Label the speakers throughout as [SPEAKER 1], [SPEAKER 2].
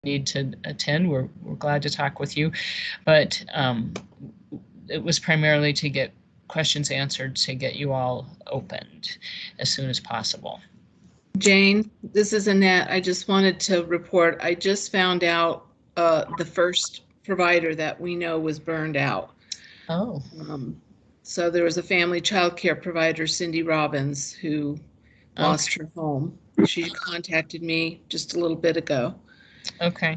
[SPEAKER 1] need to attend, we're glad to talk with you. But it was primarily to get questions answered, to get you all opened as soon as possible.
[SPEAKER 2] Jane, this is Annette. I just wanted to report, I just found out the first provider that we know was burned out.
[SPEAKER 1] Oh.
[SPEAKER 2] So there was a family child care provider, Cindy Robbins, who lost her home. She contacted me just a little bit ago.
[SPEAKER 1] Okay.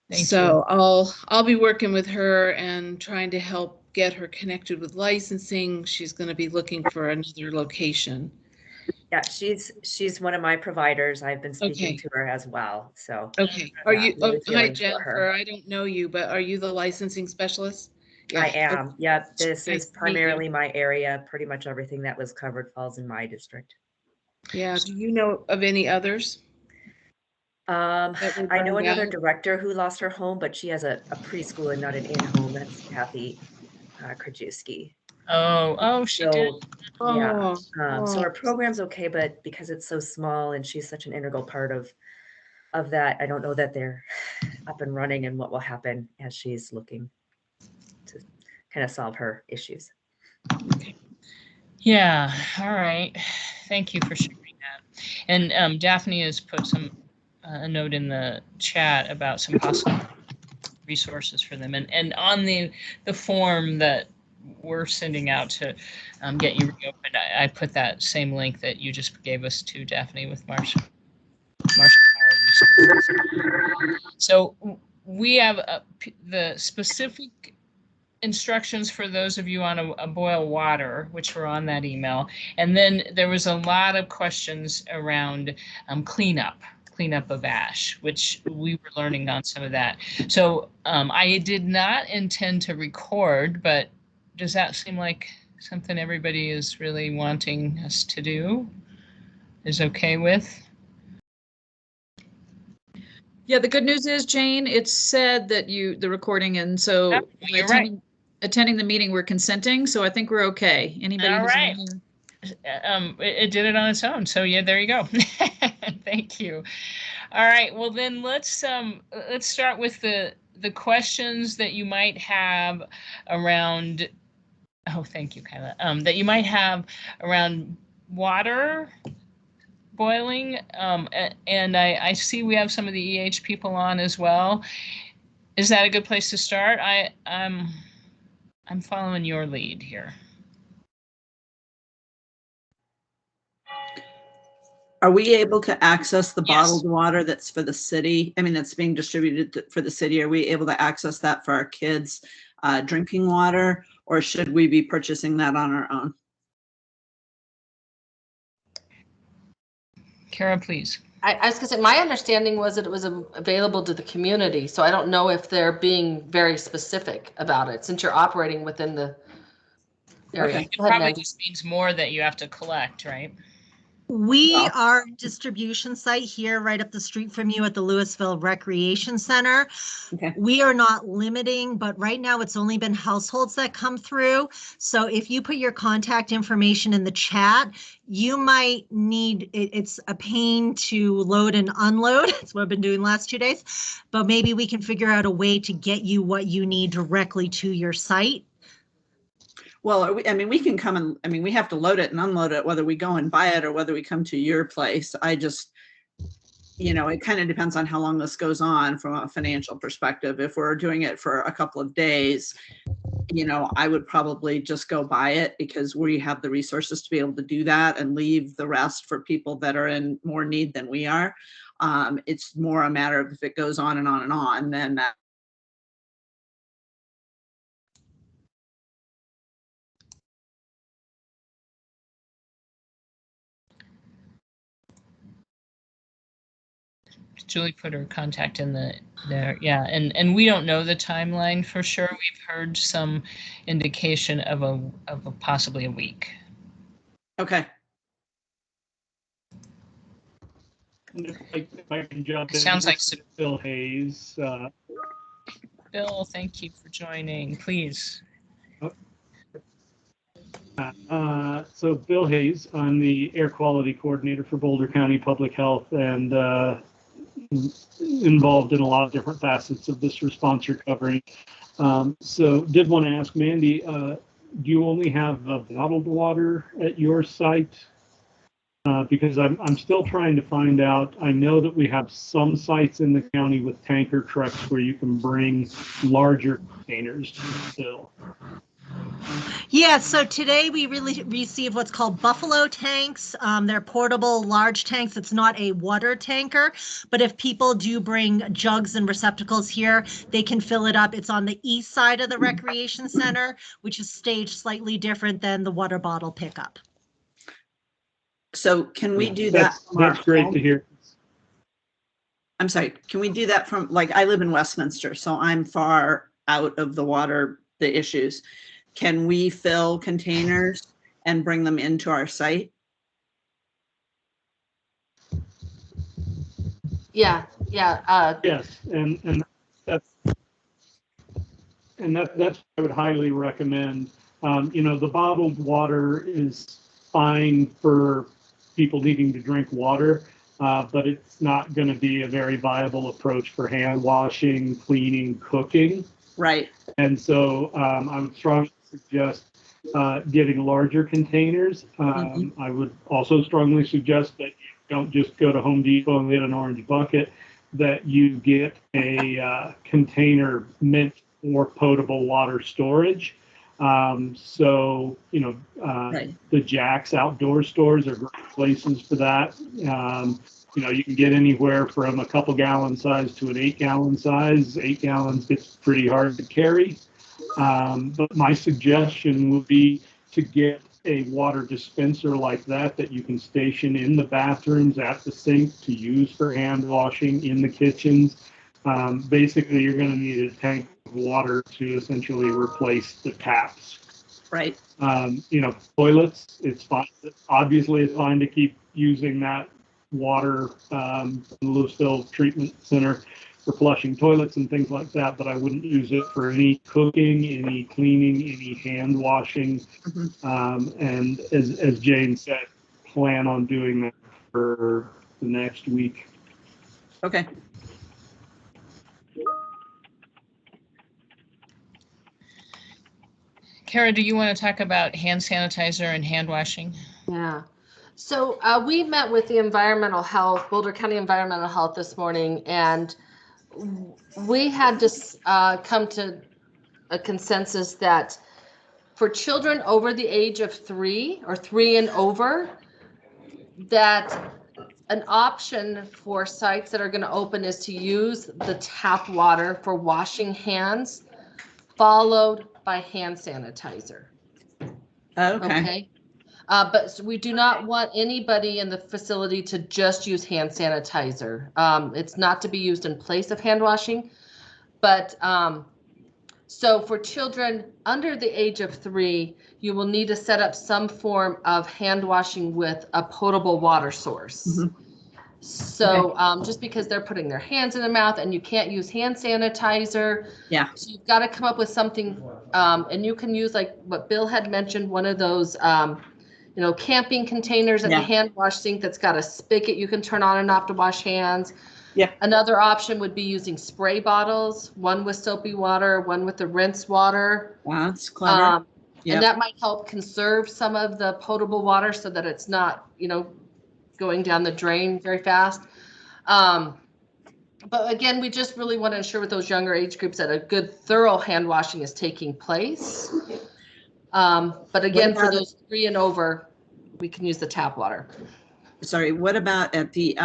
[SPEAKER 1] Thank
[SPEAKER 2] you. I'll be working with her and trying to help get her connected with licensing. She's going to be looking for another location.
[SPEAKER 3] Yeah, she's one of my providers. I've been speaking to her as well. So
[SPEAKER 2] okay. Are you hi Jennifer, I don't know you, but are you the licensing specialist?
[SPEAKER 3] Yeah. I am. Okay. Yeah, this is primarily my area. Pretty much everything that was covered falls in my district.
[SPEAKER 2] Yeah. Do you know of any others?
[SPEAKER 3] I know another director who lost her home, but she has a preschool and not an in-home. That's Kathy Krajewski.
[SPEAKER 1] Oh, she did.
[SPEAKER 3] Yeah. So our program's okay, but because it's so small and she's such an integral part of that, I don't know that they're up and running and what will happen as she's looking to kind of solve her issues.
[SPEAKER 1] Okay. Yeah. All right. Thank you for sharing that. And Daphne has put a note in the chat about some possible resources for them, and on the form that we're sending out to get you reopened, I put that same link that you just gave us to Daphne with Marcia Power Resources. So we have the specific instructions for those of you on a boil water, which were on that email, and then there was a lot of questions around cleanup of ash, which we were learning on some of that. So I did not intend to record, but does that seem like something everybody is really wanting us to do? Is okay with?
[SPEAKER 4] Yeah, the good news is, Jane, it's said that the recording, and so attending the meeting, we're consenting, so I think we're okay. Anybody?
[SPEAKER 1] All right. It did it on its own. So yeah, there you go. Thank you. All right. Well, then let's start with the questions that you might have around. Oh, thank you, Kyla. That you might have around water boiling. And I see we have some of the EH people on as well. Is that a good place to start? I'm following your lead here.
[SPEAKER 5] Are we able to access the bottled water that's for the city? I mean, that's being distributed for the city. Are we able to access that for our kids' drinking water, or should we be purchasing that on our own?
[SPEAKER 1] Kara, please.
[SPEAKER 6] I was going to say, my understanding was that it was available to the community. So I don't know if they're being very specific about it since you're operating within the area.
[SPEAKER 1] Okay. It probably just means more that you have to collect, right?
[SPEAKER 7] We are a distribution site here right up the street from you at the Louisville Recreation Center. Okay. We are not limiting, but right now it's only been households that come through. So if you put your contact information in the chat, you might need, it's a pain to load and unload. That's what I've been doing the last 2 days, but maybe we can figure out a way to get you what you need directly to your site.
[SPEAKER 5] Well, I mean, we can come and, I mean, we have to load it and unload it, whether we go and buy it or whether we come to your place. I just, you know, it kind of depends on how long this goes on from a financial perspective. If we're doing it for a couple of days, you know, I would probably just go buy it because we have the resources to be able to do that and leave the rest for people that are in more need than we are. It's more a matter of if it goes on and on and on, then that.
[SPEAKER 1] Julie put her contact in there. Yeah, and we don't know the timeline for sure. We've heard some indication of a possibly a week.
[SPEAKER 5] Okay.
[SPEAKER 8] If I can jump in.
[SPEAKER 1] Sounds like
[SPEAKER 8] Bill Hayes.
[SPEAKER 1] Bill, thank you for joining. Please.
[SPEAKER 8] So Bill Hayes, I'm the air quality coordinator for Boulder County Public Health, and involved in a lot of different facets of this response you're covering. So did want to ask Mandy, do you only have bottled water at your site? Because I'm still trying to find out. I know that we have some sites in the county with tanker trucks where you can bring larger containers to fill.
[SPEAKER 7] Yeah, so today we really receive what's called buffalo tanks. They're portable, large tanks. It's not a water tanker, but if people do bring jugs and receptacles here, they can fill it up. It's on the east side of the recreation center, which is staged slightly different than the water bottle pickup.
[SPEAKER 5] So can we do that?
[SPEAKER 8] That's great to hear.
[SPEAKER 5] I'm sorry, can we do that from, like, I live in Westminster, so I'm far out of the issues. Can we fill containers and bring them into our site?
[SPEAKER 6] Yeah.
[SPEAKER 8] Yes, and that's what I would highly recommend. The bottled water is fine for people needing to drink water, but it's not going to be a very viable approach for hand washing, cleaning, cooking.
[SPEAKER 5] Right.
[SPEAKER 8] And so I would strongly suggest getting larger containers. I would also strongly suggest that you don't just go to Home Depot and get an orange bucket, that you get a container meant for potable water storage. Right. The Jack's outdoor stores are great places for that. You can get anywhere from a couple gallon size to an 8 gallon size. 8 gallons gets pretty hard to carry. But my suggestion would be to get a water dispenser like that you can station in the bathrooms, at the sink, to use for hand washing in the kitchens. Basically, you're going to need a tank of water to essentially replace the taps.
[SPEAKER 5] Right.
[SPEAKER 8] Toilets, it's fine. Obviously, it's fine to keep using that water from the Louisville Treatment Center for flushing toilets and things like that, but I wouldn't use it for any cooking, any cleaning, any hand washing. And as Jane said, plan on doing that for the next week.
[SPEAKER 5] Okay.
[SPEAKER 1] Kara, do you want to talk about hand sanitizer and hand washing?
[SPEAKER 6] Yeah. So we met with the Boulder County Environmental Health this morning, and we had to come to a consensus that for children over the age of 3 or 3 and over, that an option for sites that are going to open is to use the tap water for washing hands, followed by hand sanitizer. Okay. But we do not want anybody in the facility to just use hand sanitizer. It's not to be used in place of hand washing, but so for children under the age of 3, you will need to set up some form of hand washing with a potable water source. So just because they're putting their hands in their mouth and you can't use hand sanitizer, so you've got to come up with something, and you can use, like what Bill had mentioned, one of those camping containers at the hand wash sink that's got a spigot you can turn on and off to wash hands. Another option would be using spray bottles, one with soapy water, one with the rinse water.
[SPEAKER 5] Wow, that's clever.
[SPEAKER 6] And that might help conserve some of the potable water so that it's not, going down the drain very fast. But again, we just really want to ensure with those younger age groups that a good thorough hand washing is taking place. But again, for those 3 and over, we can use the tap water.
[SPEAKER 5] Sorry, what about at the,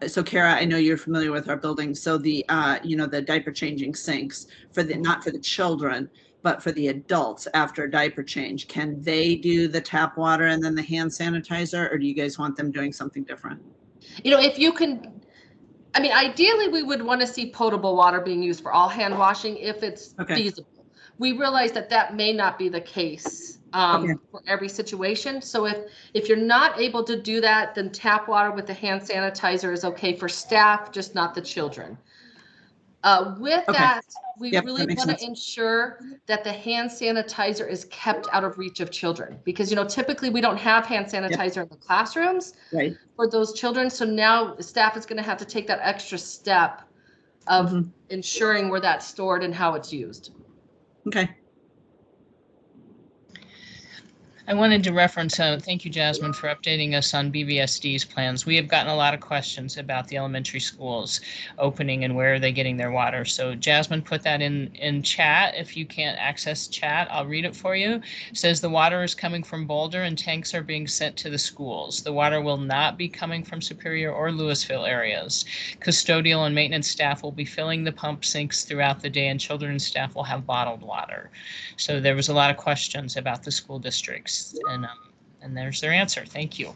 [SPEAKER 5] so Kara, I know you're familiar with our building. So the, the diaper changing sinks not for the children, but for the adults after diaper change, can they do the tap water and then the hand sanitizer, or do you guys want them doing something different?
[SPEAKER 6] If you can, ideally we would want to see potable water being used for all hand washing if it's feasible. We realize that may not be the case for every situation. So if you're not able to do that, then tap water with the hand sanitizer is okay for staff, just not the children. With
[SPEAKER 5] Okay.
[SPEAKER 6] that, we
[SPEAKER 5] Yep,
[SPEAKER 6] really
[SPEAKER 5] that makes
[SPEAKER 6] want
[SPEAKER 5] sense.
[SPEAKER 6] to ensure that the hand sanitizer is kept out of reach of children, because, you know, typically we don't have hand sanitizer in the classrooms
[SPEAKER 5] Right.
[SPEAKER 6] for those children. So now staff is going to have to take that extra step of
[SPEAKER 5] Mhm.
[SPEAKER 6] ensuring where that's stored and how it's used.
[SPEAKER 5] Okay.
[SPEAKER 1] I wanted to reference, thank you, Jasmine, for updating us on BVSD's plans. We have gotten a lot of questions about the elementary schools opening and where are they getting their water. So Jasmine put that in chat. If you can't access chat, I'll read it for you. It says the water is coming from Boulder and tanks are being sent to the schools. The water will not be coming from Superior or Louisville areas. Custodial and maintenance staff will be filling the pump sinks throughout the day, and children and staff will have bottled water. So there was a lot of questions about the school districts. And there's their answer. Thank you.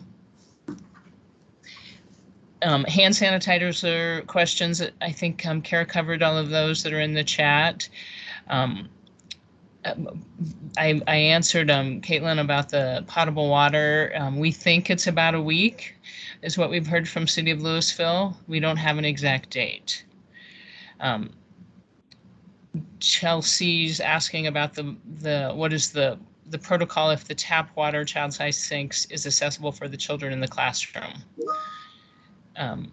[SPEAKER 1] Hand sanitizers questions. I think Kara covered all of those that are in the chat. I answered Caitlin about the potable water. We think it's about a week, is what we've heard from City of Louisville. We don't have an exact date. Chelsea's asking about the what is the protocol if the tap water child-sized sinks is accessible for the children in the classroom. And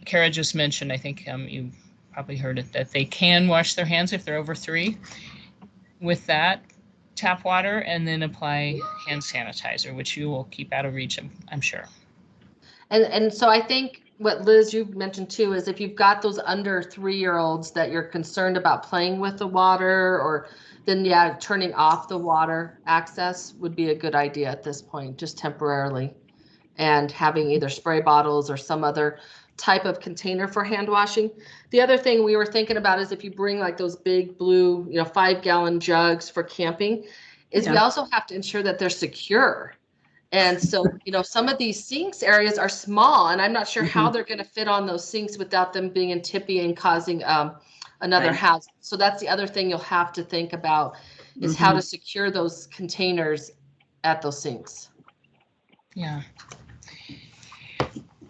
[SPEAKER 1] Kara just mentioned, I think you probably heard it, that they can wash their hands if they're over 3 with that tap water and then apply hand sanitizer, which you will keep out of reach, I'm sure.
[SPEAKER 6] And so I think what Liz, you've mentioned too, is if you've got those under 3-year-olds that you're concerned about playing with the water, or then yeah, turning off the water access would be a good idea at this point, just temporarily, and having either spray bottles or some other type of container for hand washing. The other thing we were thinking about is if you bring like those big blue, 5-gallon jugs for camping, is we also have to ensure that they're secure. And so, some of these sinks areas are small, and I'm not sure how they're going to fit on those sinks without them being in tippy and causing another hazard. So that's the other thing you'll have to think about, is how to secure those containers at those sinks.
[SPEAKER 1] Yeah.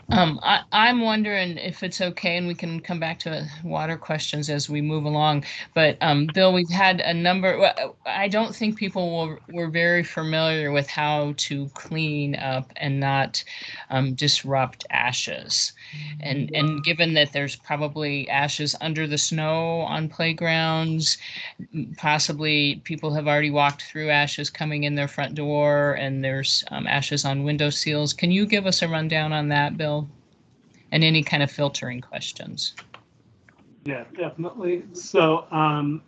[SPEAKER 1] I'm wondering if it's okay, and we can come back to water questions as we move along. But Bill, we've had a number. I don't think people were very familiar with how to clean up and not disrupt ashes. And given that there's probably ashes under the snow on playgrounds, possibly people have already walked through ashes coming in their front door, and there's ashes on window seals. Can you give us a rundown on that, Bill? And any kind of filtering questions?
[SPEAKER 8] Yeah, definitely. So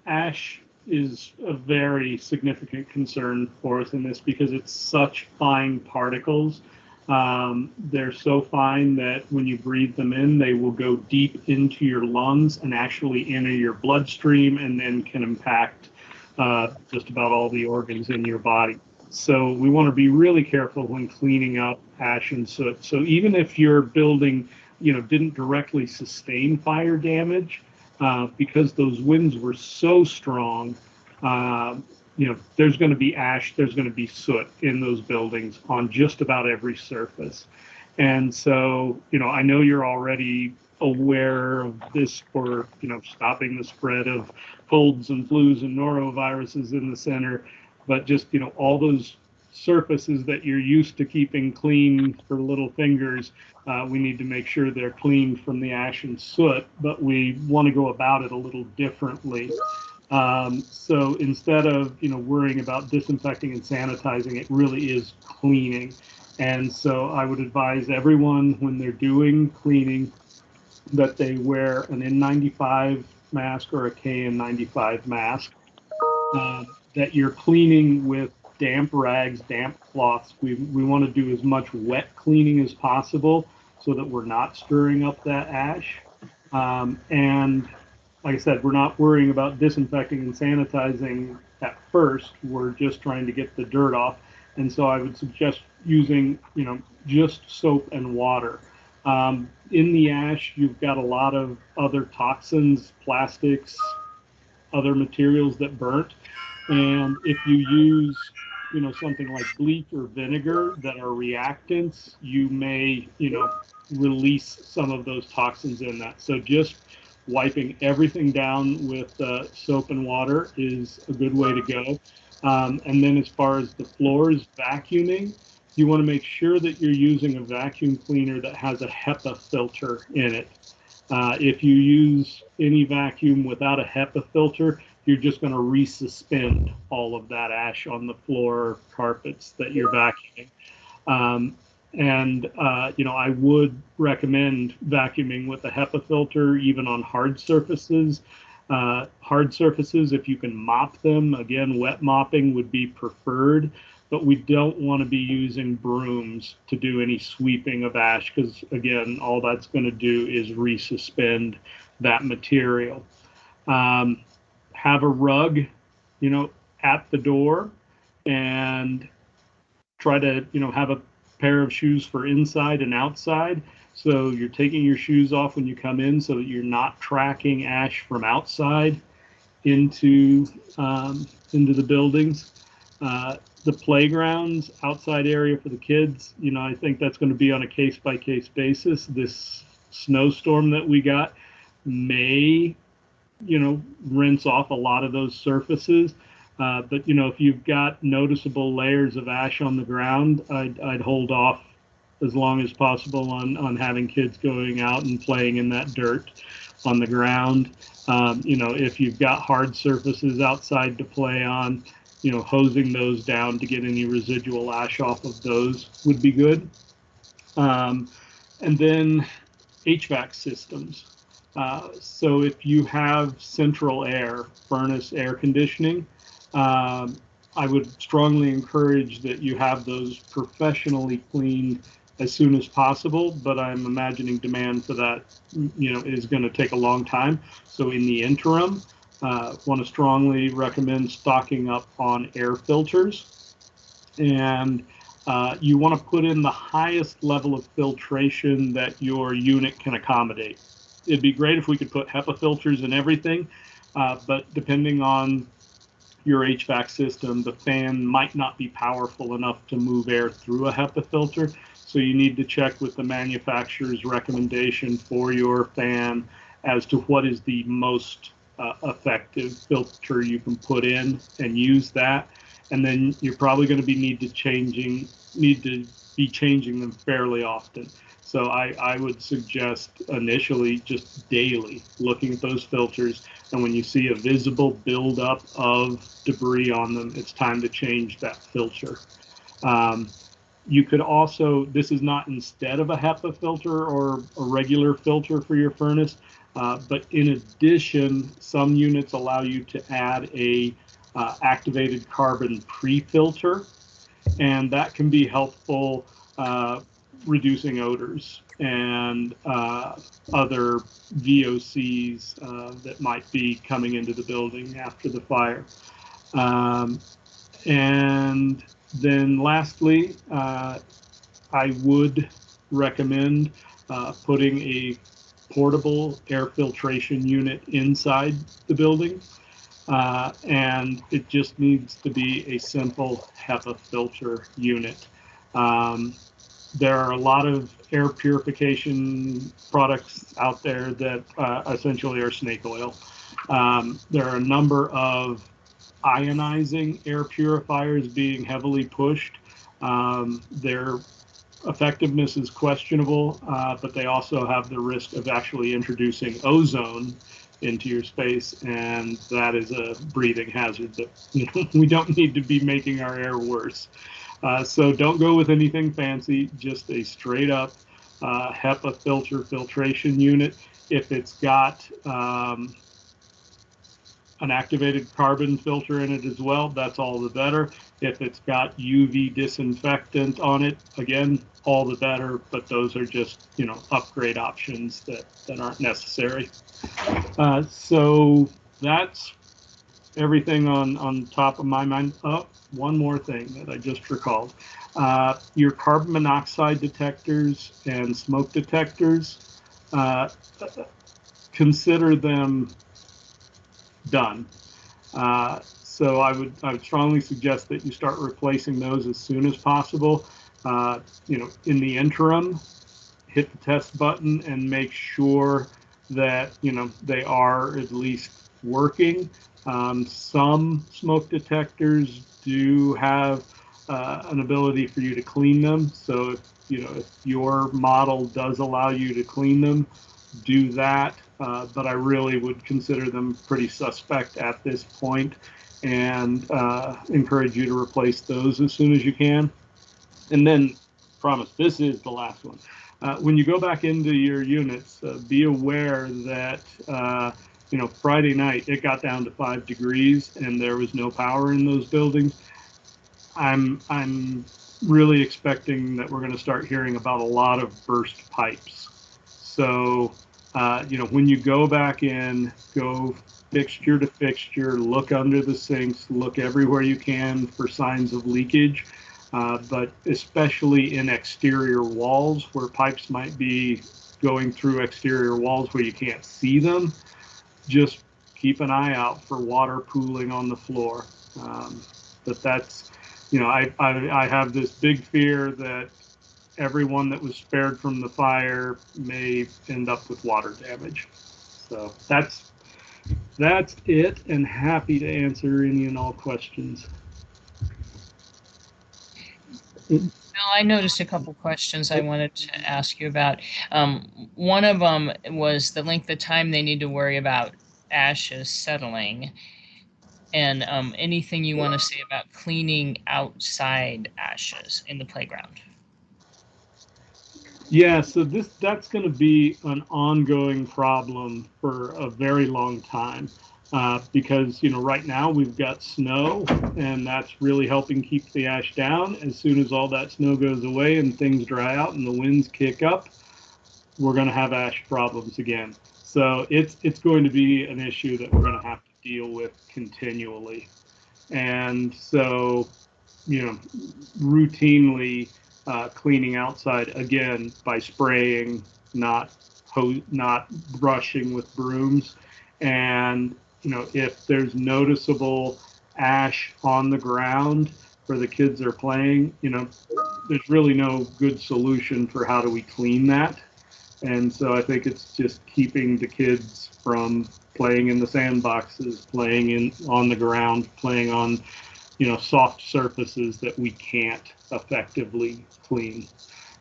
[SPEAKER 8] ash is a very significant concern for us in this because it's such fine particles. They're so fine that when you breathe them in, they will go deep into your lungs and actually enter your bloodstream, and then can impact just about all the organs in your body. So we want to be really careful when cleaning up ash and soot. So even if your building, didn't directly sustain fire damage, because those winds were so strong, there's going to be ash, there's going to be soot in those buildings on just about every surface. And so, I know you're already aware of this for, stopping the spread of colds and flus and noroviruses in the center, but just, all those surfaces that you're used to keeping clean for little fingers, we need to make sure they're clean from the ash and soot, but we want to go about it a little differently. So instead of, worrying about disinfecting and sanitizing, it really is cleaning. And so I would advise everyone when they're doing cleaning that they wear an N95 mask or a KN95 mask, that you're cleaning with damp rags, damp cloths. We want to do as much wet cleaning as possible so that we're not stirring up that ash. And like I said, we're not worrying about disinfecting and sanitizing at first. We're just trying to get the dirt off. And so I would suggest using, just soap and water. In the ash, you've got a lot of other toxins, plastics, other materials that burnt. And if you use, something like bleach or vinegar that are reactants, you may, release some of those toxins in that. So just wiping everything down with soap and water is a good way to go. And then as far as the floors, vacuuming, you want to make sure that you're using a vacuum cleaner that has a HEPA filter in it. If you use any vacuum without a HEPA filter, you're just going to resuspend all of that ash on the floor carpets that you're vacuuming. I would recommend vacuuming with a HEPA filter, even on hard surfaces. Hard surfaces, if you can mop them, again, wet mopping would be preferred, but we don't want to be using brooms to do any sweeping of ash because, again, all that's going to do is resuspend that material. Have a rug, at the door, and try to, have a pair of shoes for inside and outside. So you're taking your shoes off when you come in so that you're not tracking ash from outside into the buildings. The playgrounds, outside area for the kids, I think that's going to be on a case-by-case basis. This snowstorm that we got may, rinse off a lot of those surfaces. But if you've got noticeable layers of ash on the ground, I'd hold off as long as possible on having kids going out and playing in that dirt on the ground. If you've got hard surfaces outside to play on, hosing those down to get any residual ash off of those would be good. And then HVAC systems. So if you have central air, furnace air conditioning, I would strongly encourage that you have those professionally cleaned as soon as possible, but I'm imagining demand for that, is going to take a long time. So in the interim, want to strongly recommend stocking up on air filters. And you want to put in the highest level of filtration that your unit can accommodate. It'd be great if we could put HEPA filters in everything, but depending on your HVAC system, the fan might not be powerful enough to move air through a HEPA filter. So you need to check with the manufacturer's recommendation for your fan as to what is the most effective filter you can put in and use that. And then you're probably going to need to be changing them fairly often. So I would suggest initially just daily looking at those filters. And when you see a visible buildup of debris on them, it's time to change that filter. You could also, this is not instead of a HEPA filter or a regular filter for your furnace, but in addition, some units allow you to add a activated carbon pre-filter, and that can be helpful reducing odors and other VOCs that might be coming into the building after the fire. And then lastly, I would recommend putting a portable air filtration unit inside the building. And it just needs to be a simple HEPA filter unit. There are a lot of air purification products out there that essentially are snake oil. There are a number of ionizing air purifiers being heavily pushed. Their effectiveness is questionable, but they also have the risk of actually introducing ozone into your space, and that is a breathing hazard that we don't need to be making our air worse. So don't go with anything fancy, just a straight up HEPA filtration unit. If it's got an activated carbon filter in it as well, that's all the better. If it's got UV disinfectant on it, again, all the better, but those are just, upgrade options that aren't necessary. So that's everything on top of my mind. Oh, one more thing that I just recalled. Your carbon monoxide detectors and smoke detectors, consider them done. So I would strongly suggest that you start replacing those as soon as possible. In the interim, hit the test button and make sure that, they are at least working. Some smoke detectors do have an ability for you to clean them. So if your model does allow you to clean them, do that. But I really would consider them pretty suspect at this point, and encourage you to replace those as soon as you can. And then, promise, this is the last one. When you go back into your units, be aware that Friday night it got down to 5 degrees and there was no power in those buildings. I'm really expecting that we're going to start hearing about a lot of burst pipes. So when you go back in, go fixture to fixture, look under the sinks, look everywhere you can for signs of leakage. But especially in exterior walls where pipes might be going through exterior walls where you can't see them, just keep an eye out for water pooling on the floor. But that's, I have this big fear that everyone that was spared from the fire may end up with water damage. So that's it, and happy to answer any and all questions.
[SPEAKER 1] I noticed a couple questions I wanted to ask you about. One of them was the length of time they need to worry about ashes settling, and anything you want to say about cleaning outside ashes in the playground.
[SPEAKER 8] Yeah, so that's going to be an ongoing problem for a very long time. Because right now we've got snow, and that's really helping keep the ash down. As soon as all that snow goes away and things dry out and the winds kick up, we're going to have ash problems again. So it's going to be an issue that we're going to have to deal with continually. And so, routinely cleaning outside, again, by spraying, not brushing with brooms. And if there's noticeable ash on the ground where the kids are playing, there's really no good solution for how do we clean that. And so I think it's just keeping the kids from playing in the sandboxes, playing on the ground, playing on, soft surfaces that we can't effectively clean.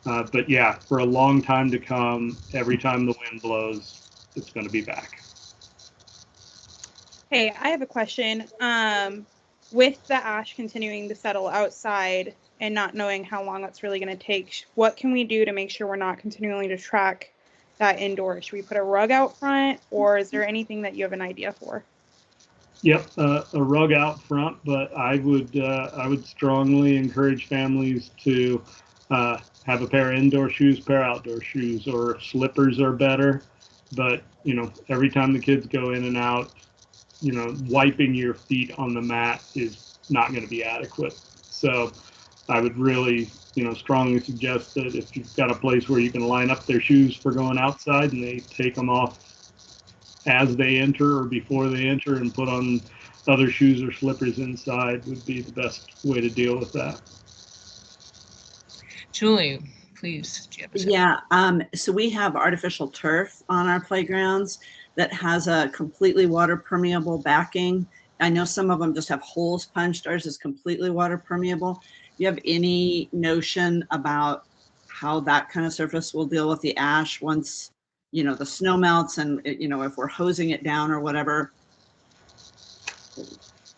[SPEAKER 8] But yeah, for a long time to come, every time the wind blows, it's going to be back.
[SPEAKER 9] Hey, I have a question. With the ash continuing to settle outside and not knowing how long that's really going to take, what can we do to make sure we're not continuing to track that indoors? Should we put a rug out front, or is there anything that you have an idea for?
[SPEAKER 8] Yep, a rug out front, but I would strongly encourage families to have a pair of indoor shoes, pair of outdoor shoes, or slippers are better. But every time the kids go in and out, wiping your feet on the mat is not going to be adequate. So I would really, strongly suggest that if you've got a place where you can line up their shoes for going outside and they take them off as they enter or before they enter and put on other shoes or slippers inside would be the best way to deal with that.
[SPEAKER 1] Julie, please.
[SPEAKER 5] Yeah, so we have artificial turf on our playgrounds that has a completely water permeable backing. I know some of them just have holes punched. Ours is completely water permeable. Do you have any notion about how that kind of surface will deal with the ash once, the snow melts and, if we're hosing it down or whatever?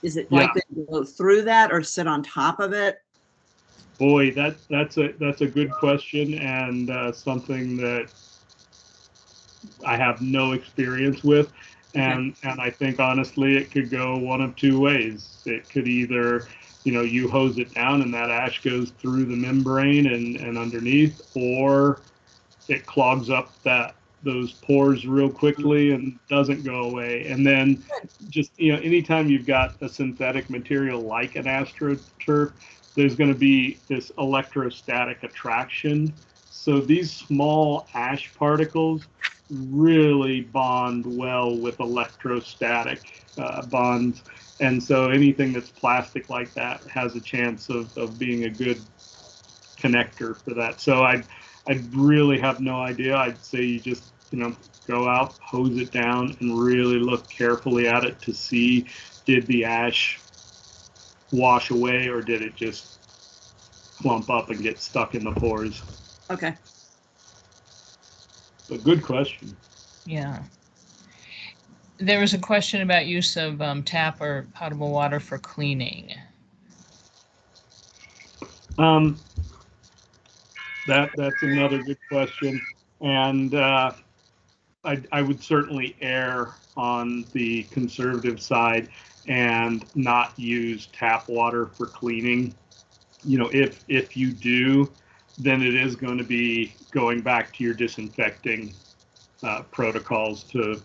[SPEAKER 5] Is it likely to go through that or sit on top of it?
[SPEAKER 8] Boy, that's a good question, and something that I have no experience with. And I think honestly it could go one of two ways. It could either, you hose it down and that ash goes through the membrane and underneath, or it clogs up those pores real quickly and doesn't go away. And then just, anytime you've got a synthetic material like an AstroTurf, there's going to be this electrostatic attraction. So these small ash particles really bond well with electrostatic bonds. And so anything that's plastic like that has a chance of being a good connector for that. So I really have no idea. I'd say you just go out, hose it down, and really look carefully at it to see, did the ash wash away or did it just clump up and get stuck in the pores?
[SPEAKER 5] Okay.
[SPEAKER 8] A good question.
[SPEAKER 1] Yeah. There was a question about use of tap or potable water for cleaning.
[SPEAKER 8] That's another good question, and I would certainly err on the conservative side and not use tap water for cleaning. If you do, then it is going to be going back to your disinfecting protocols to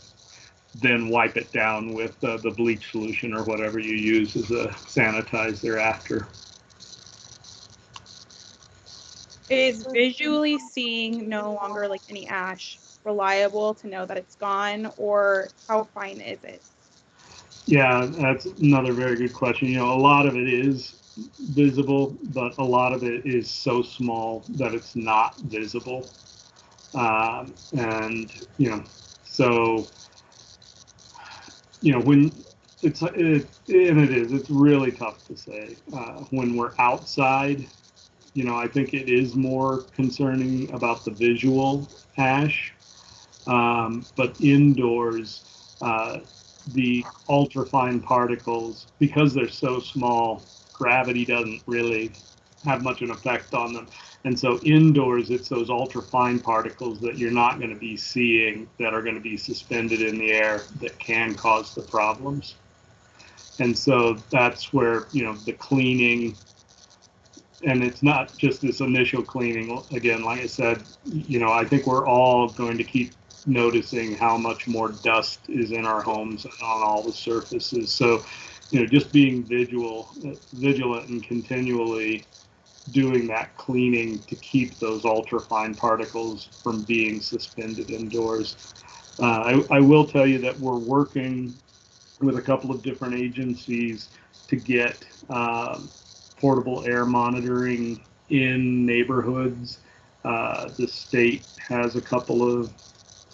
[SPEAKER 8] then wipe it down with the bleach solution or whatever you use as a sanitizer after.
[SPEAKER 9] Is visually seeing no longer like any ash reliable to know that it's gone, or how fine is it?
[SPEAKER 8] Yeah, that's another very good question. A lot of it is visible, but a lot of it is so small that it's not visible. And so when it's really tough to say when we're outside. I think it is more concerning about the visual ash, but indoors, the ultrafine particles, because they're so small, gravity doesn't really have much an effect on them. And so indoors, it's those ultrafine particles that you're not going to be seeing that are going to be suspended in the air that can cause the problems. And so that's where, the cleaning, and it's not just this initial cleaning. Again, like I said, I think we're all going to keep noticing how much more dust is in our homes and on all the surfaces. So, just being vigilant and continually doing that cleaning to keep those ultrafine particles from being suspended indoors. I will tell you that we're working with a couple of different agencies to get portable air monitoring in neighborhoods. The state has a couple of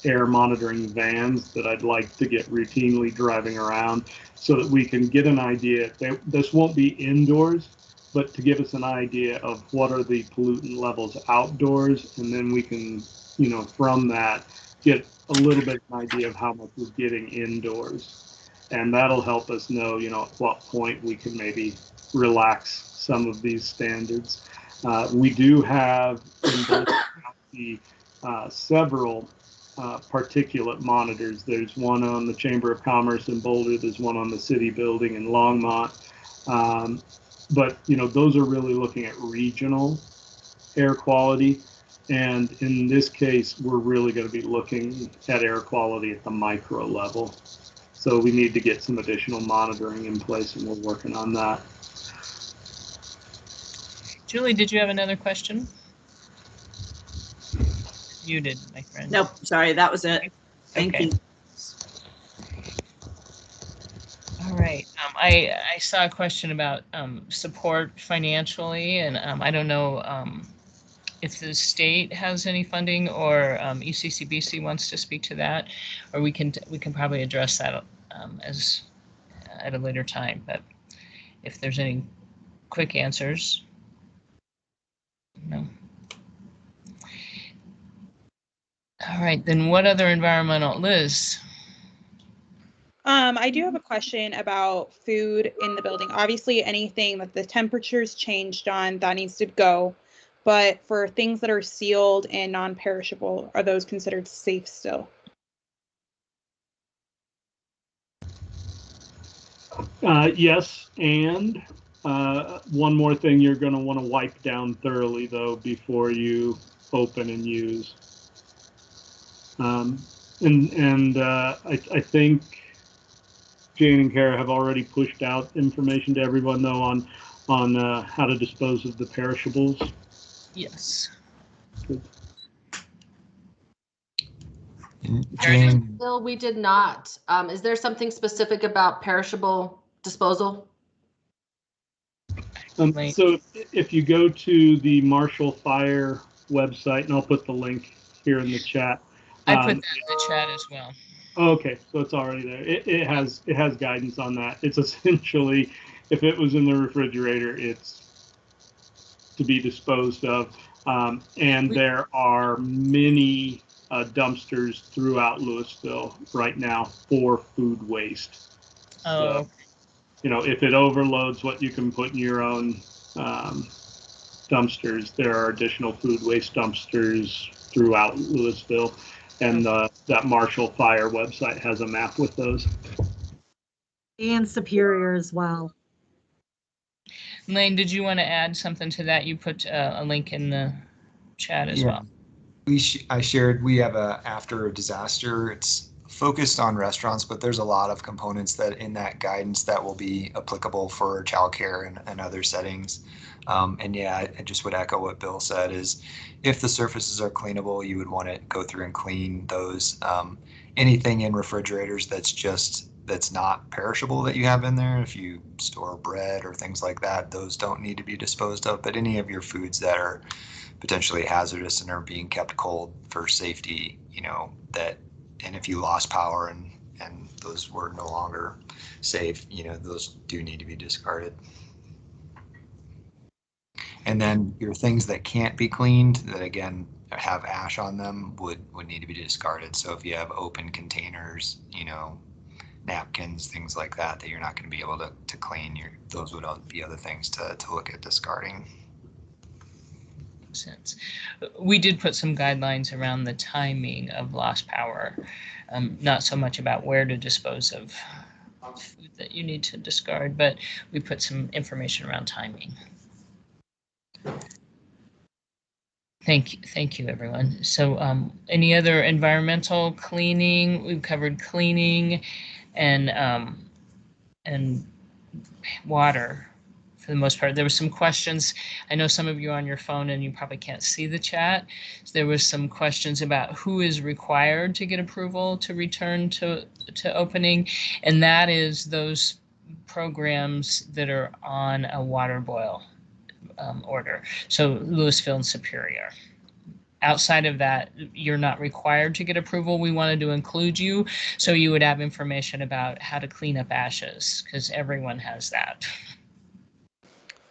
[SPEAKER 8] air monitoring vans that I'd like to get routinely driving around so that we can get an idea. This won't be indoors, but to give us an idea of what are the pollutant levels outdoors, and then we can, from that, get a little bit of an idea of how much we're getting indoors. And that'll help us know, at what point we can maybe relax some of these standards. We do have in Boulder County several particulate monitors. There's one on the Chamber of Commerce in Boulder. There's one on the city building in Longmont. But those are really looking at regional air quality. And in this case, we're really going to be looking at air quality at the micro level. So we need to get some additional monitoring in place, and we're working on that.
[SPEAKER 1] Julie, did you have another question? You did, my friend.
[SPEAKER 5] Nope, sorry, that was it. Thank you.
[SPEAKER 1] All right. I saw a question about support financially, and I don't know if the state has any funding or ECCBC wants to speak to that, or we can probably address that as at a later time. But if there's any quick answers, no. All right, then what other environmental, Liz?
[SPEAKER 9] I do have a question about food in the building. Obviously, anything that the temperature's changed on, that needs to go. But for things that are sealed and non-perishable, are those considered safe still?
[SPEAKER 8] Yes, and one more thing you're going to want to wipe down thoroughly, though, before you open and use. I think Jane and Kara have already pushed out information to everyone, though, on how to dispose of the perishables.
[SPEAKER 1] Yes.
[SPEAKER 8] Good.
[SPEAKER 6] Jane. Bill, we did not. Is there something specific about perishable disposal?
[SPEAKER 8] So if you go to the Marshall Fire website, and I'll put the link here in the chat,
[SPEAKER 1] I put that in the chat as well.
[SPEAKER 8] Okay, so it's already there. It has guidance on that. It's essentially, if it was in the refrigerator, it's to be disposed of. And there are many dumpsters throughout Louisville right now for food waste.
[SPEAKER 1] Oh.
[SPEAKER 8] So, if it overloads what you can put in your own dumpsters, there are additional food waste dumpsters throughout Louisville. And that Marshall Fire website has a map with those.
[SPEAKER 7] And Superior as well.
[SPEAKER 1] Lane, did you want to add something to that? You put a link in the chat as well.
[SPEAKER 10] I shared, we have a after a disaster. It's focused on restaurants, but there's a lot of components that in that guidance that will be applicable for childcare and other settings. And yeah, I just would echo what Bill said is if the surfaces are cleanable, you would want to go through and clean those. Anything in refrigerators that's not perishable that you have in there, if you store bread or things like that, those don't need to be disposed of. But any of your foods that are potentially hazardous and are being kept cold for safety, and if you lost power and those were no longer safe, those do need to be discarded. And then your things that can't be cleaned, that again have ash on them, would need to be discarded. So if you have open containers, napkins, things like that you're not going to be able to clean, those would be other things to look at discarding.
[SPEAKER 1] Sense. We did put some guidelines around the timing of lost power, not so much about where to dispose of food that you need to discard, but we put some information around timing. Thank you, everyone. So any other environmental cleaning? We've covered cleaning and water. For the most part, there were some questions. I know some of you are on your phone and you probably can't see the chat. So there was some questions about who is required to get approval to return to opening, and that is those programs that are on a water boil order. So Louisville and Superior. Outside of that, you're not required to get approval. We wanted to include you so you would have information about how to clean up ashes, because everyone has that.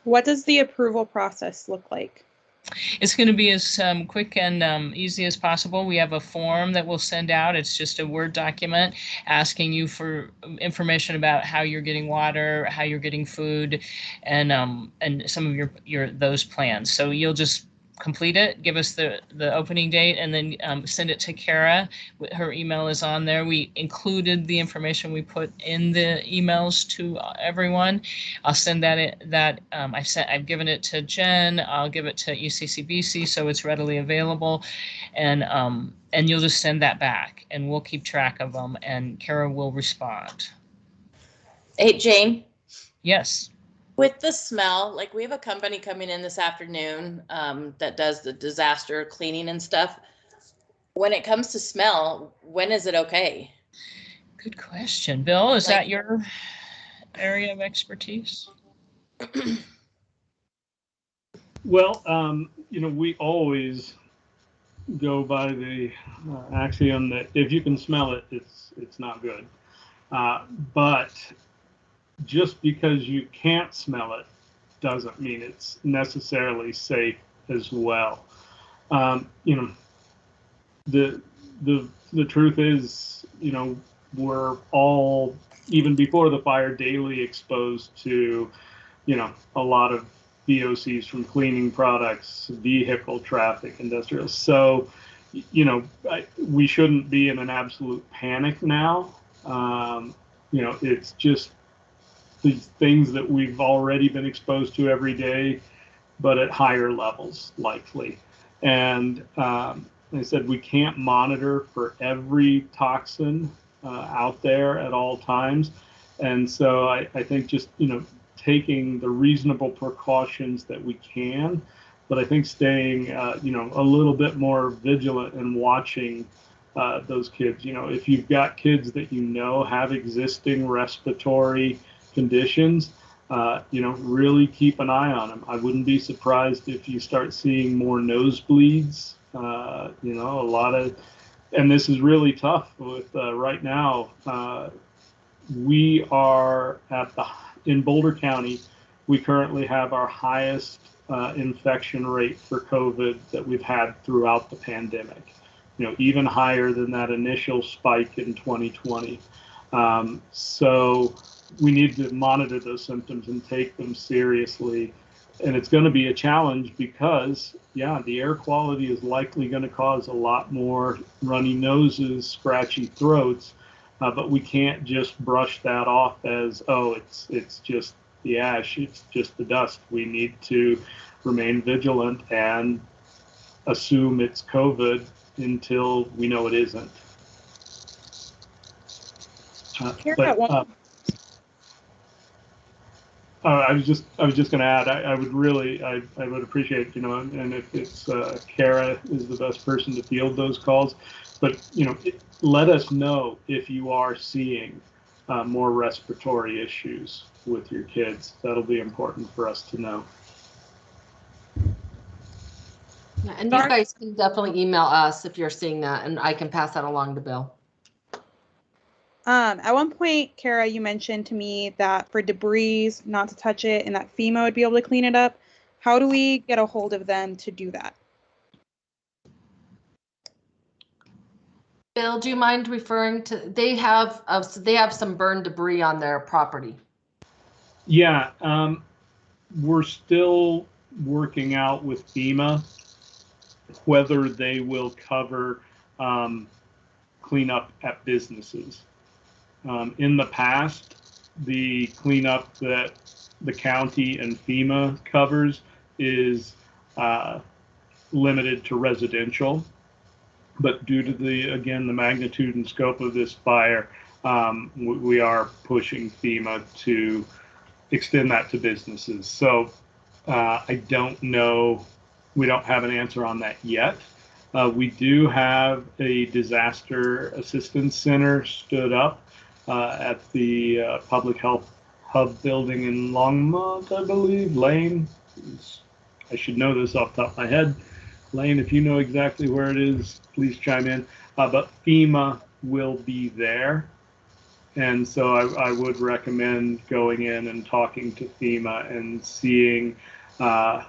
[SPEAKER 9] What does the approval process look like?
[SPEAKER 1] It's going to be as quick and easy as possible. We have a form that we'll send out. It's just a Word document asking you for information about how you're getting water, how you're getting food, and some of your those plans. So you'll just complete it, give us the opening date, and then send it to Kara. Her email is on there. We included the information we put in the emails to everyone. I'll send I've given it to Jen. I'll give it to UCCBC so it's readily available, and you'll just send that back, and we'll keep track of them, and Kara will respond.
[SPEAKER 11] Hey, Jane.
[SPEAKER 1] Yes.
[SPEAKER 11] With the smell, like we have a company coming in this afternoon that does the disaster cleaning and stuff. When it comes to smell, when is it okay?
[SPEAKER 1] Good question. Bill, is that your area of expertise?
[SPEAKER 8] Well, we always go by the axiom that if you can smell it, it's not good. But just because you can't smell it doesn't mean it's necessarily safe as well. The truth is, we're all, even before the fire, daily exposed to, a lot of VOCs from cleaning products, vehicle traffic, industrial. So, we shouldn't be in an absolute panic now. It's just these things that we've already been exposed to every day, but at higher levels, likely. And I said, we can't monitor for every toxin out there at all times. And so I think just, taking the reasonable precautions that we can, but I think staying, a little bit more vigilant and watching those kids. If you've got kids that have existing respiratory conditions, really keep an eye on them. I wouldn't be surprised if you start seeing more nosebleeds. A lot of and this is really tough with right now. We are in Boulder County, we currently have our highest infection rate for COVID that we've had throughout the pandemic. Even higher than that initial spike in 2020. So we need to monitor those symptoms and take them seriously. And it's going to be a challenge because, the air quality is likely going to cause a lot more runny noses, scratchy throats, but we can't just brush that off as, oh, it's just the ash, it's just the dust. We need to remain vigilant and assume it's COVID until we know it isn't. I was just going to add, I would appreciate, and if it's Kara is the best person to field those calls, but let us know if you are seeing more respiratory issues with your kids. That'll be important for us to know.
[SPEAKER 6] Yeah, and you guys can definitely email us if you're seeing that, and I can pass that along to Bill.
[SPEAKER 9] At one point, Kara, you mentioned to me that for debris, not to touch it, and that FEMA would be able to clean it up. How do we get a hold of them to do that?
[SPEAKER 6] Bill, do you mind referring to? They have some burned debris on their property.
[SPEAKER 8] Yeah, we're still working out with FEMA whether they will cover cleanup at businesses. In the past, the cleanup that the county and FEMA covers is limited to residential, but due to the magnitude and scope of this fire, we are pushing FEMA to extend that to businesses. So I don't know, we don't have an answer on that yet. We do have a disaster assistance center stood up at the Public Health Hub building in Longmont, I believe. Lane, I should know this off the top of my head. Lane, if you know exactly where it is, please chime in. But FEMA will be there. And so I would recommend going in and talking to FEMA and seeing the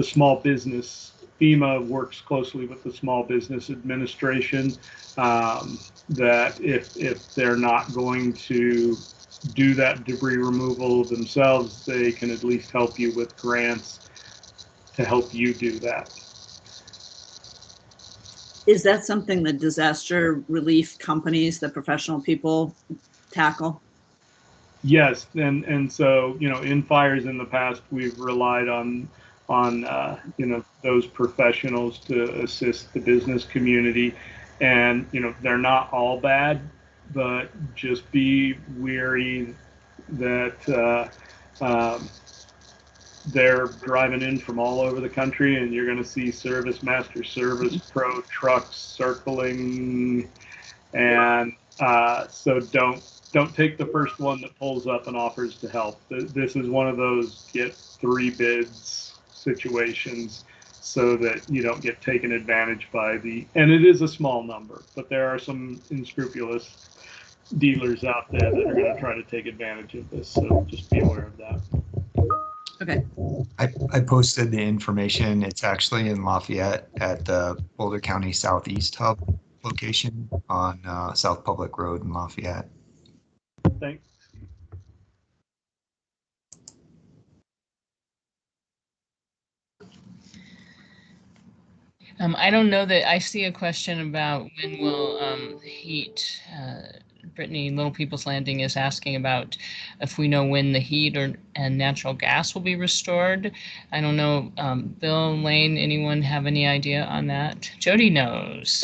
[SPEAKER 8] small business. FEMA works closely with the Small Business Administration, that if they're not going to do that debris removal themselves, they can at least help you with grants to help you do that.
[SPEAKER 5] Is that something that disaster relief companies, the professional people, tackle?
[SPEAKER 8] Yes, and so in fires in the past, we've relied on those professionals to assist the business community, and they're not all bad, but just be wary that they're driving in from all over the country, and you're going to see Service Master, Service Pro trucks circling, and so don't take the first one that pulls up and offers to help. This is one of those get 3 bids situations, so that you don't get taken advantage by and it is a small number, but there are some unscrupulous dealers out there that are going to try to take advantage of this, so just be aware of that.
[SPEAKER 5] Okay.
[SPEAKER 10] I posted the information. It's actually in Lafayette at the Boulder County Southeast Hub location on South Public Road in Lafayette.
[SPEAKER 8] Thanks.
[SPEAKER 1] I don't know that I see a question about when will heat. Brittany, Little People's Landing is asking about if we know when the heat and natural gas will be restored. I don't know. Bill, Lane, anyone have any idea on that? Jody knows.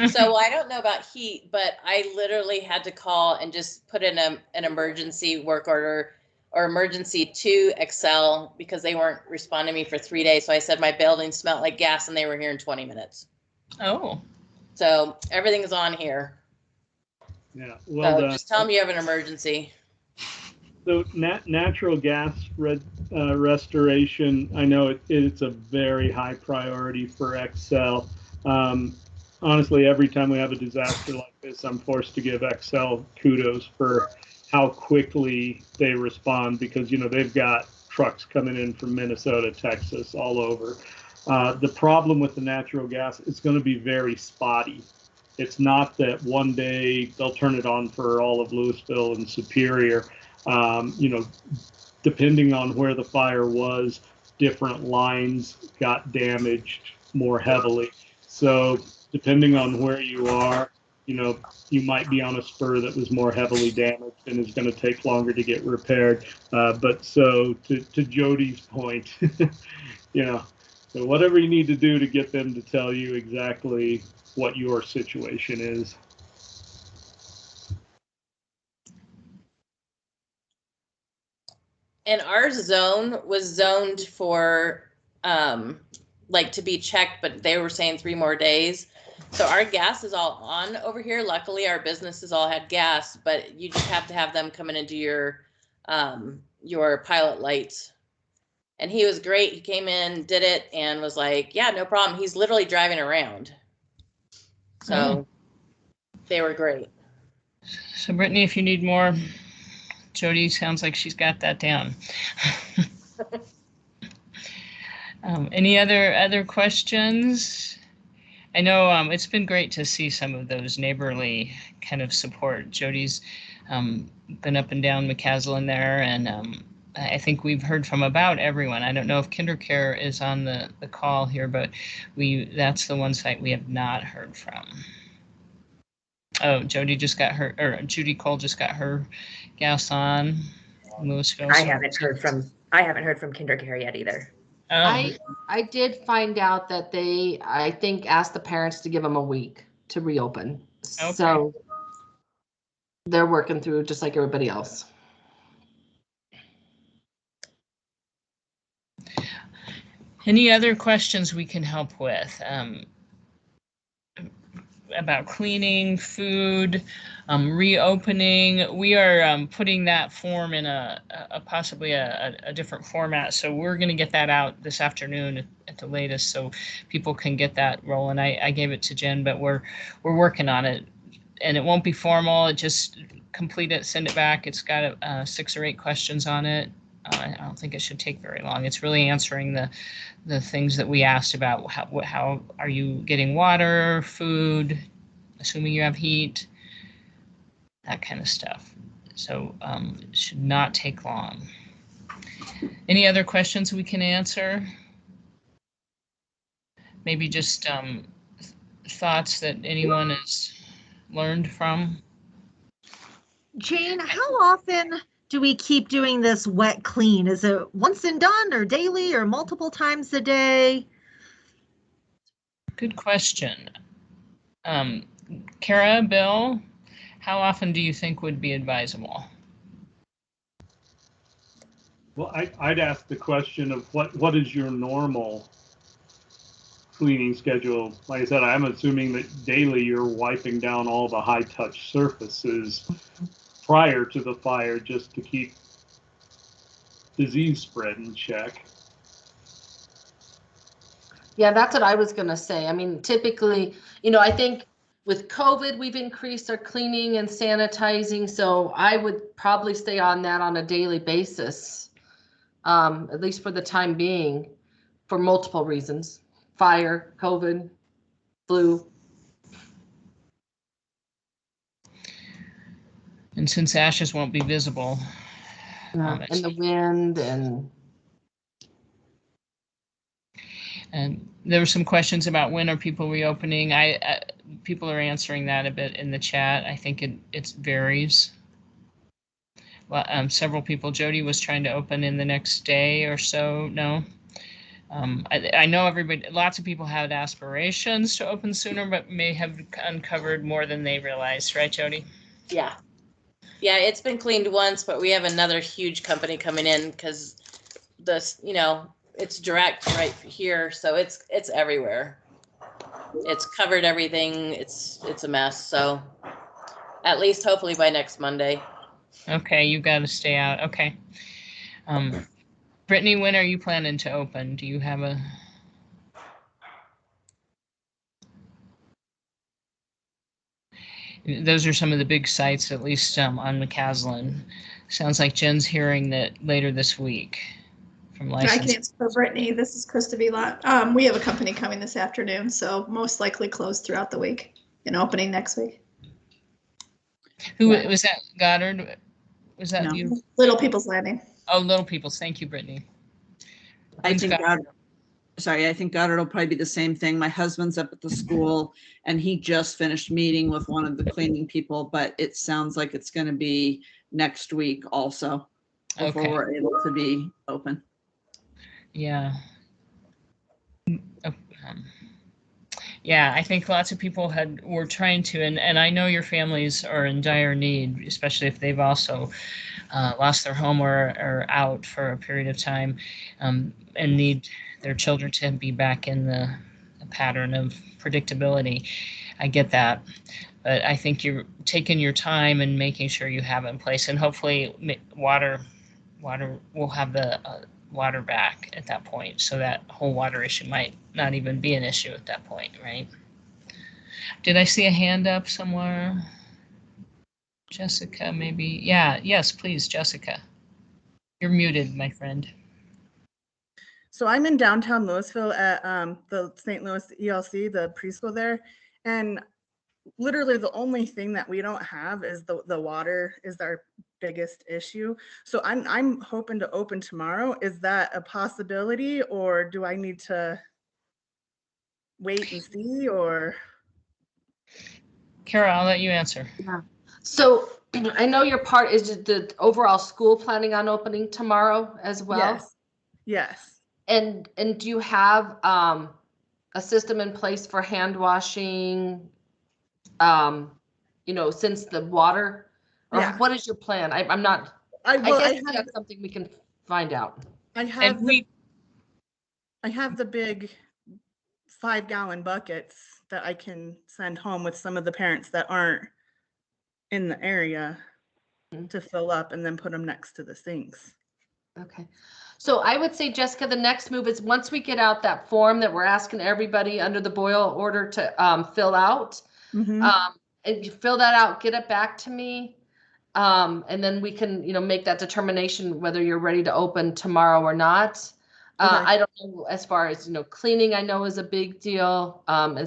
[SPEAKER 11] So I don't know about heat, but I literally had to call and just put in an emergency work order or emergency to Excel because they weren't responding to me for 3 days. So I said my building smelled like gas and they were here in 20 minutes.
[SPEAKER 1] Oh.
[SPEAKER 11] So everything is on here.
[SPEAKER 8] Yeah. Well,
[SPEAKER 11] so just tell them you have an emergency.
[SPEAKER 8] So natural gas restoration, I know it's a very high priority for Excel. honestly, every time we have a disaster like this, I'm forced to give Excel kudos for how quickly they respond, because, you know, they've got trucks coming in from Minnesota, Texas, all over. The problem with the natural gas is going to be very spotty. It's not that one day they'll turn it on for all of Louisville and Superior. You know, depending on where the fire was, different lines got damaged more heavily. So depending on where you are, you know, you might be on a spur that was more heavily damaged and is going to take longer to get repaired. But so to Jody's point, you know, so whatever you need to do to get them to tell you exactly what your situation is.
[SPEAKER 11] And our zone was zoned for like to be checked, but they were saying 3 more days. So our gas is all on over here. Luckily, our businesses all had gas, but you just have to have them coming into your pilot lights. And he was great. He came in, did it, and was like, yeah, no problem. He's literally driving around. So they were great.
[SPEAKER 1] So Brittany, if you need more, Jody sounds like she's got that down. Any other questions? I know it's been great to see some of those neighborly kind of support. Jody's been up and down McCaslin there, and I think we've heard from about everyone. I don't know if KinderCare is on the call here, but that's the one site we have not heard from. Oh, Judy Cole just got her gas on Louisville.
[SPEAKER 3] I haven't heard from KinderCare yet either.
[SPEAKER 1] Oh.
[SPEAKER 6] I did find out that they, I think, asked the parents to give them a week to reopen. Okay. So they're working through just like everybody else.
[SPEAKER 1] Any other questions we can help with? About cleaning, food, reopening. We are putting that form in possibly a different format. So we're going to get that out this afternoon at the latest, so people can get that rolling. I gave it to Jen, but we're working on it, and it won't be formal. It just complete it, send it back. It's got 6 or 8 questions on it. I don't think it should take very long. It's really answering the things that we asked about. How are you getting water, food, assuming you have heat, that kind of stuff. So it should not take long. Any other questions we can answer? Maybe just thoughts that anyone has learned from?
[SPEAKER 7] Jane, how often do we keep doing this wet clean? Is it once and done, or daily, or multiple times a day?
[SPEAKER 1] Good question. Kara, Bill, how often do you think would be advisable?
[SPEAKER 8] Well, I'd ask the question of what is your normal cleaning schedule? Like I said, I'm assuming that daily you're wiping down all the high touch surfaces prior to the fire just to keep disease spread in check.
[SPEAKER 6] Yeah, that's what I was going to say. I mean, typically, I think with COVID, we've increased our cleaning and sanitizing. So I would probably stay on that on a daily basis, at least for the time being, for multiple reasons: fire, COVID, flu.
[SPEAKER 1] And since ashes won't be visible.
[SPEAKER 6] And the wind
[SPEAKER 1] and there were some questions about when are people reopening. People are answering that a bit in the chat. I think it varies. Well, several people, Jody was trying to open in the next day or so. No. I know lots of people had aspirations to open sooner, but may have uncovered more than they realized, right, Jody?
[SPEAKER 11] Yeah. Yeah, it's been cleaned once, but we have another huge company coming in because it's direct right here, so it's everywhere. It's covered everything. It's a mess. So at least hopefully by next Monday.
[SPEAKER 1] Okay, you got to stay out. Okay. Brittany, when are you planning to open? Do you have a? those are some of the big sites, at least on McCaslin. Sounds like Jen's hearing that later this week from
[SPEAKER 12] I can
[SPEAKER 1] licensed.
[SPEAKER 12] answer for Brittany. This is Krista Villat. We have a company coming this afternoon, so most likely closed throughout the week and opening next week.
[SPEAKER 1] Who was that? Goddard? Was that you?
[SPEAKER 12] Little People's Landing.
[SPEAKER 1] Oh, Little People's. Thank you, Brittany.
[SPEAKER 5] I think Goddard will probably be the same thing. My husband's up at the school and he just finished meeting with one of the cleaning people, but it sounds like it's going to be next week also before we're able to be open.
[SPEAKER 1] Yeah. Yeah, I think lots of people were trying to, and I know your families are in dire need, especially if they've also lost their home or are out for a period of time, and need their children to be back in the pattern of predictability. I get that, but I think you're taking your time and making sure you have it in place, and hopefully water will have the water back at that point, so that whole water issue might not even be an issue at that point, right? Did I see a hand up somewhere? Jessica, maybe? Yeah, yes, please, Jessica. You're muted, my friend.
[SPEAKER 13] So I'm in downtown Louisville at the St. Louis ELC, the preschool there, and literally the only thing that we don't have is the water is our biggest issue. So I'm hoping to open tomorrow. Is that a possibility, or do I need to wait and see? Or
[SPEAKER 1] Kara, I'll let you answer.
[SPEAKER 6] Yeah. So I know your part is the overall school planning on opening tomorrow as well.
[SPEAKER 13] Yes. Yes.
[SPEAKER 6] And do you have a system in place for hand washing? Since the water, or what is your plan? I'm not. I guess that's something we can find out.
[SPEAKER 13] I have the big 5-gallon buckets that I can send home with some of the parents that aren't in the area to fill up and then put them next to the sinks.
[SPEAKER 6] Okay. So I would say, Jessica, the next move is once we get out that form that we're asking everybody under the boil order to fill out, and you fill that out, get it back to me. And then we can, make that determination whether you're ready to open tomorrow or not. I don't know, as far as, cleaning, I know is a big deal. I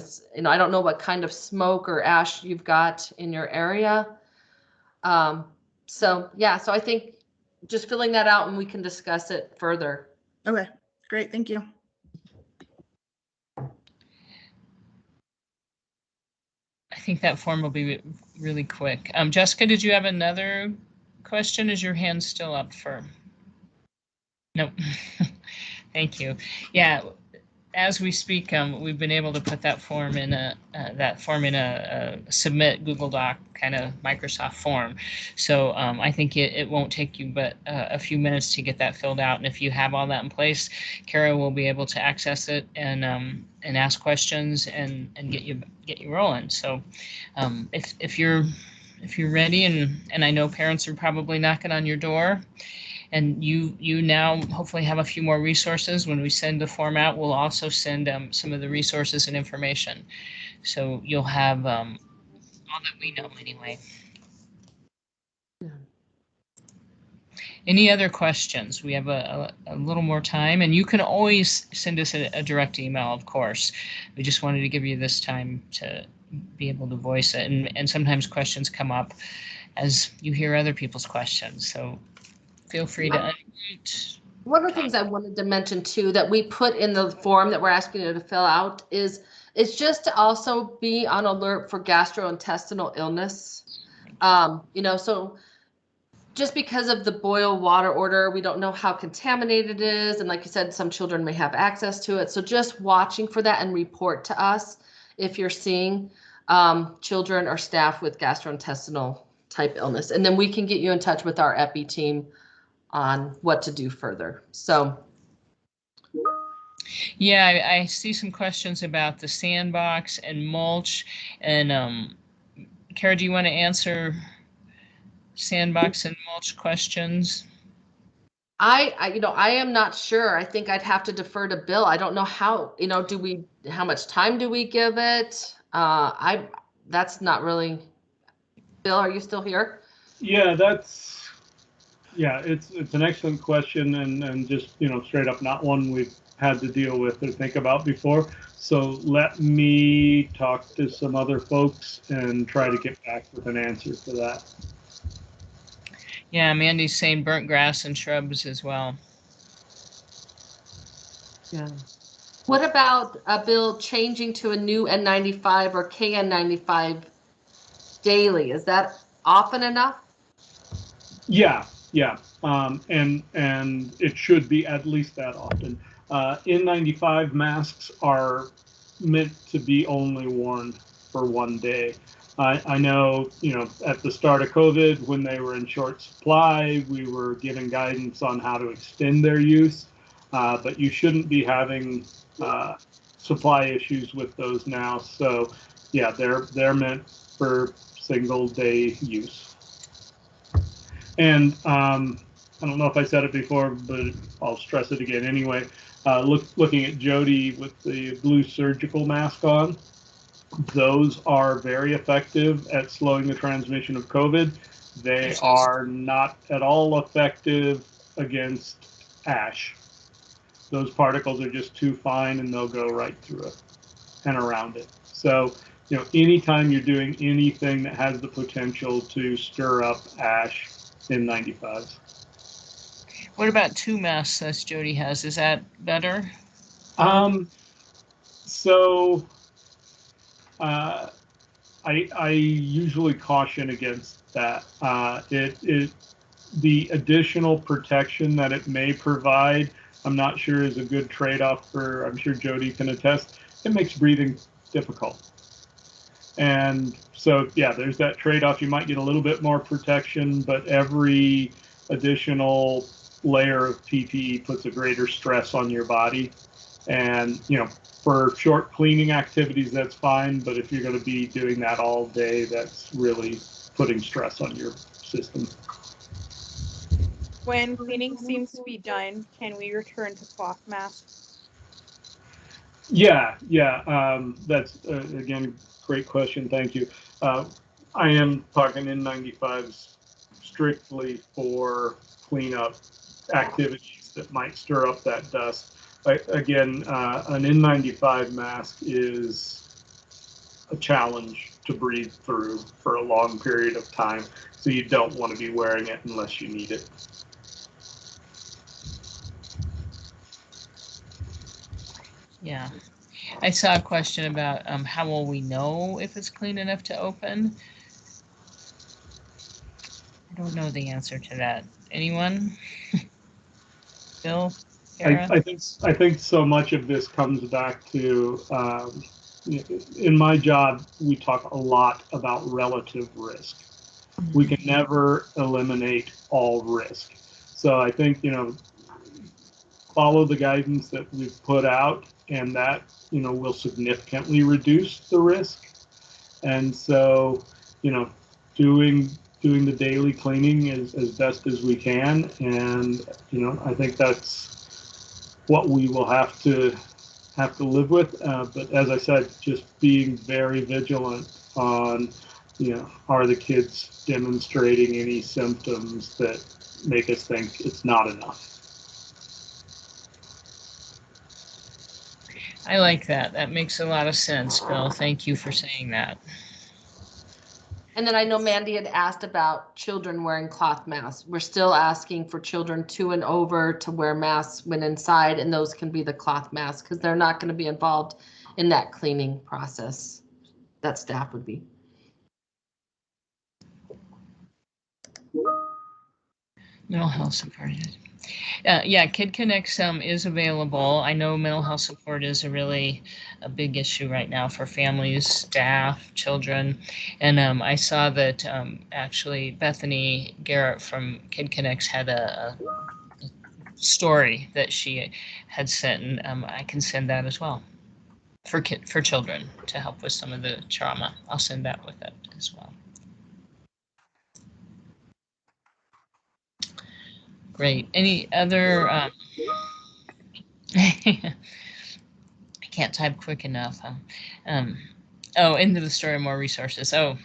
[SPEAKER 6] don't know what kind of smoke or ash you've got in your area. So I think just filling that out and we can discuss it further.
[SPEAKER 13] Okay, great. Thank you.
[SPEAKER 1] I think that form will be really quick. Jessica, did you have another question? Is your hand still up for? Nope. Thank you. Yeah, as we speak, we've been able to put that form in a submit Google Doc kind of Microsoft form. So I think it won't take you but a few minutes to get that filled out. And if you have all that in place, Kara will be able to access it and ask questions and get you rolling. So if you're ready, and I know parents are probably knocking on your door, and you now hopefully have a few more resources. When we send the form out, we'll also send some of the resources and information. So you'll have all that we know anyway. Yeah. Any other questions? We have a little more time, and you can always send us a direct email, of course. We just wanted to give you this time to be able to voice it. And sometimes questions come up as you hear other people's questions. So feel free to unmute.
[SPEAKER 6] One of the things I wanted to mention too that we put in the form that we're asking you to fill out is just to also be on alert for gastrointestinal illness. So just because of the boil water order, we don't know how contaminated it is. And like you said, some children may have access to it. So just watching for that and report to us if you're seeing children or staff with gastrointestinal type illness. And then we can get you in touch with our EPI team on what to do further. So
[SPEAKER 1] yeah, I see some questions about the sandbox and mulch, and Kara, do you want to answer sandbox and mulch questions?
[SPEAKER 6] I am not sure. I think I'd have to defer to Bill. I don't know how, how much time do we give it? That's not really Bill, are you still here?
[SPEAKER 8] Yeah, it's an excellent question, and just, straight up not one we've had to deal with or think about before. So let me talk to some other folks and try to get back with an answer for that.
[SPEAKER 1] Yeah, Mandy's saying burnt grass and shrubs as well.
[SPEAKER 6] Yeah. What about, Bill, changing to a new N95 or KN95 daily? Is that often enough?
[SPEAKER 8] Yeah. And it should be at least that often. N95 masks are meant to be only worn for one day. I know, at the start of COVID, when they were in short supply, we were giving guidance on how to extend their use, but you shouldn't be having supply issues with those now. So, yeah, they're meant for single day use. And I don't know if I said it before, but I'll stress it again anyway. Looking at Jody with the blue surgical mask on, those are very effective at slowing the transmission of COVID. They are not at all effective against ash. Those particles are just too fine and they'll go right through it and around it. So, anytime you're doing anything that has the potential to stir up ash, N95s.
[SPEAKER 1] What about 2 masks that Jody has? Is that better?
[SPEAKER 8] So I usually caution against that. The additional protection that it may provide, I'm not sure is a good trade-off for, I'm sure Jody can attest, it makes breathing difficult. And so, yeah, there's that trade-off. You might get a little bit more protection, but every additional layer of PPE puts a greater stress on your body. And, for short cleaning activities, that's fine. But if you're going to be doing that all day, that's really putting stress on your system.
[SPEAKER 9] When cleaning seems to be done, can we return to cloth masks?
[SPEAKER 8] Yeah. That's, again, great question. Thank you. I am talking N95s strictly for cleanup activities that might stir up that dust. Again, an N95 mask is a challenge to breathe through for a long period of time, so you don't want to be wearing it unless you need it.
[SPEAKER 1] Yeah. I saw a question about how will we know if it's clean enough to open? I don't know the answer to that. Anyone? Bill?
[SPEAKER 8] I think so much of this comes back to, in my job, we talk a lot about relative risk. We can never eliminate all risk. So I think, follow the guidance that we've put out, and that, will significantly reduce the risk. And so, doing the daily cleaning as best as we can. And, I think that's what we will have to live with. But as I said, just being very vigilant on, are the kids demonstrating any symptoms that make us think it's not enough?
[SPEAKER 1] I like that. That makes a lot of sense, Bill. Thank you for saying that.
[SPEAKER 6] And then I know Mandy had asked about children wearing cloth masks. We're still asking for children 2 and over to wear masks when inside, and those can be the cloth masks because they're not going to be involved in that cleaning process that staff would be.
[SPEAKER 1] Mental health support. Yeah, Kid Connects is available. I know mental health support is a big issue right now for families, staff, children. And I saw that actually Bethany Garrett from Kid Connects had a story that she had sent, and I can send that as well for children to help with some of the trauma. I'll send that with it as well. Great. Any other? I can't type quick enough. Into the story, more resources. Oh,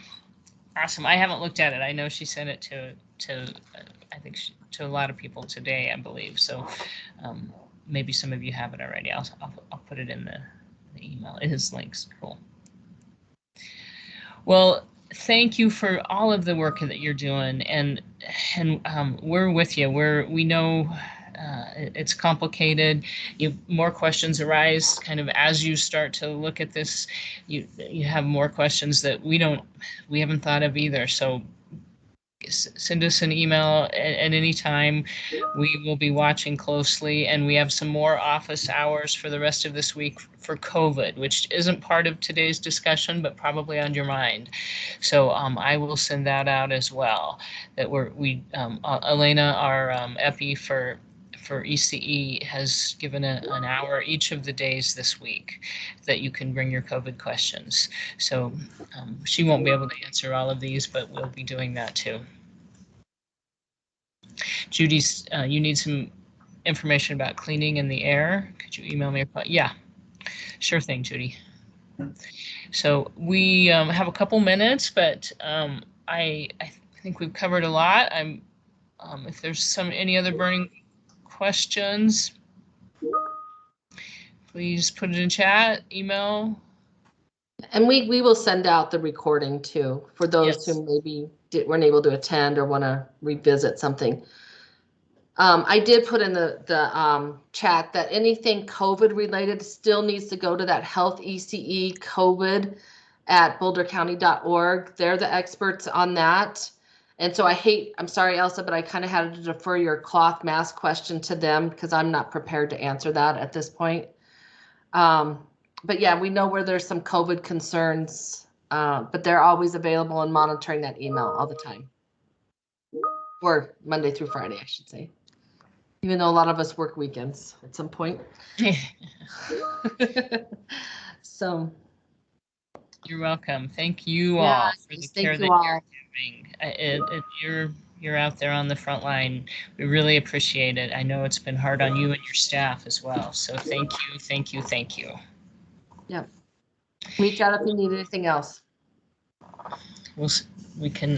[SPEAKER 1] Awesome. I haven't looked at it. I know she sent it to I think to a lot of people today, I believe. So maybe some of you have it already. I'll put it in the email. It has links. Cool. Well, thank you for all of the work that you're doing, and we're with you. We know it's complicated. More questions arise kind of as you start to look at this. You have more questions that we haven't thought of either. So send us an email at any time. We will be watching closely, and we have some more office hours for the rest of this week for COVID, which isn't part of today's discussion, but probably on your mind. So I will send that out as well. That Elena, our EPI for ECE, has given an hour each of the days this week that you can bring your COVID questions. So she won't be able to answer all of these, but we'll be doing that too. Judy, you need some information about cleaning in the air. Could you email me? Yeah, sure thing, Judy. So we have a couple minutes, but I think we've covered a lot. If there's any other burning questions, please put it in chat, email.
[SPEAKER 6] And we will send out the recording too for those who maybe weren't able to attend or want to revisit something. I did put in the chat that anything COVID related still needs to go to that Health ECE COVID at bouldercounty.org. They're the experts on that. And so I'm sorry, Elsa, but I kind of had to defer your cloth mask question to them because I'm not prepared to answer that at this point. But yeah, we know where there's some COVID concerns, but they're always available and monitoring that email all the time. Or Monday through Friday, I should say. Even though a lot of us work weekends at some point. So.
[SPEAKER 1] You're welcome. Thank you all for the care that you're giving. You're out there on the front line. We really appreciate it. I know it's been hard on you and your staff as well. So thank you, thank you, thank you.
[SPEAKER 6] Yep. Reach out if you need anything else.
[SPEAKER 1] We can,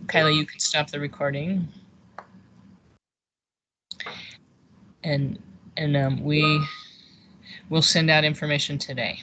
[SPEAKER 1] Kylie, you can stop the recording. And we'll send out information today.